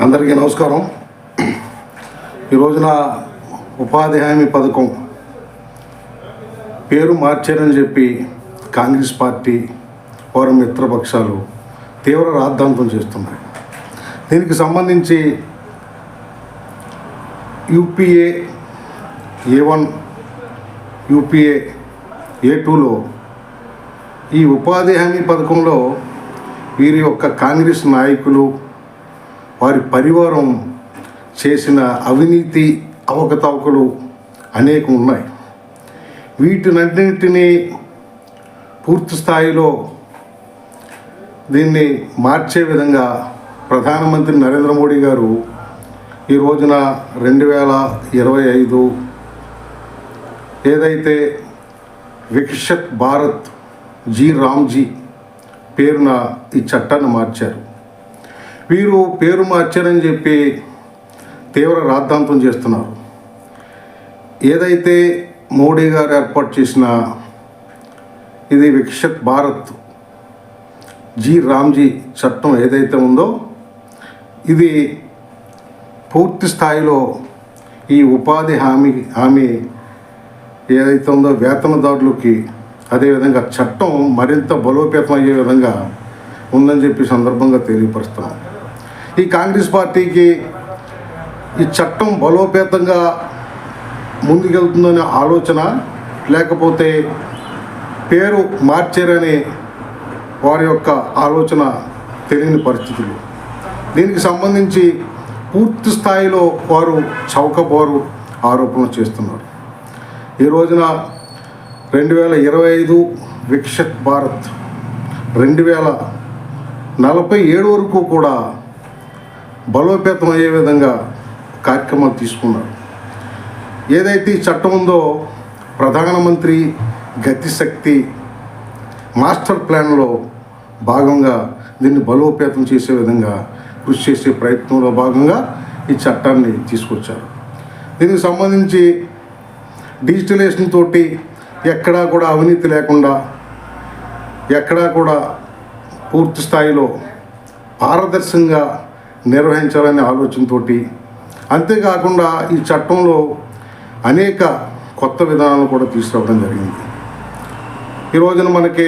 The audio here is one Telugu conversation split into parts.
అందరికీ నమస్కారం. ఈ రోజున ఉపాధి హామీ పథకం పేరు మార్చారని చెప్పి కాంగ్రెస్ పార్టీ వారి మిత్రపక్షాలు తీవ్ర రాద్ధాంతం చేస్తున్నాయి. దీనికి సంబంధించి యూపీఏ A1 యూపీఏ A2లో ఈ ఉపాధి హామీ పథకంలో వీరి యొక్క కాంగ్రెస్ నాయకులు వారి పరివారం చేసిన అవినీతి అవకతవకలు అనేకం ఉన్నాయి. వీటినన్నింటినీ పూర్తి స్థాయిలో దీన్ని మార్చే విధంగా ప్రధానమంత్రి నరేంద్ర మోడీ గారు ఈ రోజున 2025 ఏదైతే వికసిత్ భారత్ రామ్జీ పేరున ఈ చట్టాన్ని మార్చారు. వీరు పేరు మార్చారని చెప్పి తీవ్ర రాద్ధాంతం చేస్తున్నారు. ఏదైతే మోడీ గారు ఏర్పాటు చేసిన ఇది వికసిత్ భారత్ రామ్జీ చట్టం ఏదైతే ఉందో ఇది పూర్తి స్థాయిలో ఈ ఉపాధి హామీ ఏదైతే ఉందో వేతనదారులకి అదేవిధంగా చట్టం మరింత బలోపేతం అయ్యే విధంగా ఉందని చెప్పి సందర్భంగా తెలియపరుస్తున్నాం. ఈ కాంగ్రెస్ పార్టీకి ఈ చట్టం బలోపేతంగా ముందుకెళ్తుందనే ఆలోచన, లేకపోతే పేరు మార్చారనే వారి యొక్క ఆలోచన తెలియని పరిస్థితులు. దీనికి సంబంధించి పూర్తి స్థాయిలో వారు చౌకబారు ఆరోపణలు చేస్తున్నారు. ఈ రోజున 2025 వికసిత్ భారత్ 2047 వరకు కూడా బలోపేతం అయ్యే విధంగా కార్యక్రమాలు తీసుకున్నారు. ఏదైతే ఈ చట్టం ఉందో ప్రధానమంత్రి గతిశక్తి మాస్టర్ ప్లాన్లో భాగంగా దీన్ని బలోపేతం చేసే విధంగా కృషి చేసే ప్రయత్నంలో భాగంగా ఈ చట్టాన్ని తీసుకొచ్చారు. దీనికి సంబంధించి డిజిటలైజేషన్ తోటి ఎక్కడా కూడా అవినీతి లేకుండా, ఎక్కడా కూడా పూర్తి స్థాయిలో పారదర్శకంగా నిర్వహించాలనే ఆలోచనతో, అంతేకాకుండా ఈ చట్టంలో అనేక కొత్త విధానాలు కూడా తీసుకురావడం జరిగింది. ఈ రోజున మనకి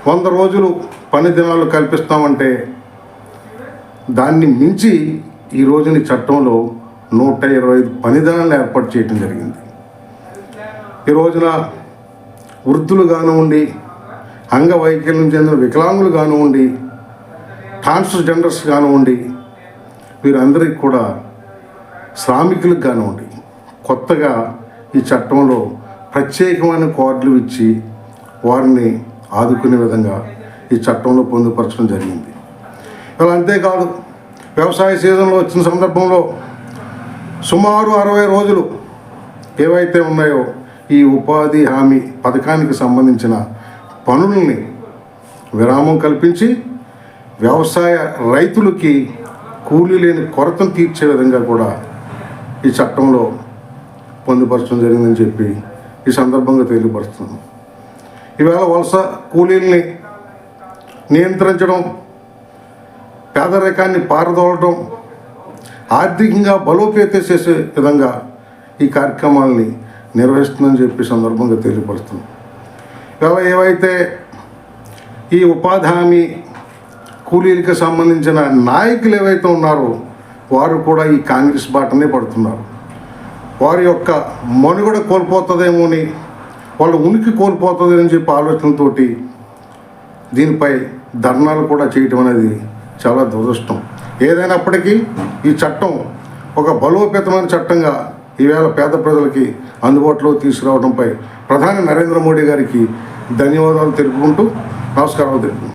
100 రోజులు పని దినాలు కల్పిస్తామంటే దాన్ని మించి ఈ రోజున చట్టంలో 125 పని దినాలను ఏర్పాటు చేయడం జరిగింది. ఈ రోజున వృద్ధులు కానివ్వండి, అంగవైకల్యం చెందిన వికలాంగులు కానివ్వండి, ట్రాన్స్జెండర్స్ కానివ్వండి, వీరందరికీ కూడా శ్రామికులకు కానివ్వండి కొత్తగా ఈ చట్టంలో ప్రత్యేకమైన కార్డులు ఇచ్చి వారిని ఆదుకునే విధంగా ఈ చట్టంలో పొందుపరచడం జరిగింది. ఇలా అంతేకాదు, వ్యవసాయ సీజన్లో వచ్చిన సందర్భంలో సుమారు 60 రోజులు ఏవైతే ఉన్నాయో ఈ ఉపాధి హామీ పథకానికి సంబంధించిన పనుల్ని విరామం కల్పించి వ్యవసాయ రైతులకి కూలీ లేని కొరతను తీర్చే విధంగా కూడా ఈ చట్టంలో పొందుపరచడం జరిగిందని చెప్పి ఈ సందర్భంగా తెలియపరుస్తున్నాను. ఈవేళ వలస కూలీల్ని నియంత్రించడం, పేదరికాన్ని పారదోలడం, ఆర్థికంగా బలోపేతం చేసే విధంగా ఈ కార్యక్రమాలని నిర్వహిస్తుందని చెప్పి సందర్భంగా తెలియపరుస్తున్నాం. ఇవాళ ఏవైతే ఈ ఉపాధి హామీ కూలీలకు సంబంధించిన నాయకులు ఏవైతే ఉన్నారో వారు కూడా ఈ కాంగ్రెస్ బాటనే పడుతున్నారు. వారి యొక్క మనుగడ కోల్పోతుందేమో అని, వాళ్ళ ఉనికి కోల్పోతుంది అని చెప్పి ఆలోచనతో దీనిపై ధర్నాలు కూడా చేయటం అనేది చాలా దురదృష్టం. ఏదైనప్పటికీ ఈ చట్టం ఒక బలోపేతమైన చట్టంగా ఈవేళ పేద ప్రజలకి అందుబాటులో తీసుకురావడంపై ప్రధాని నరేంద్ర మోడీ గారికి ధన్యవాదాలు తెలుపుకుంటూ నమస్కారాలు తెలుపుకుంటాం.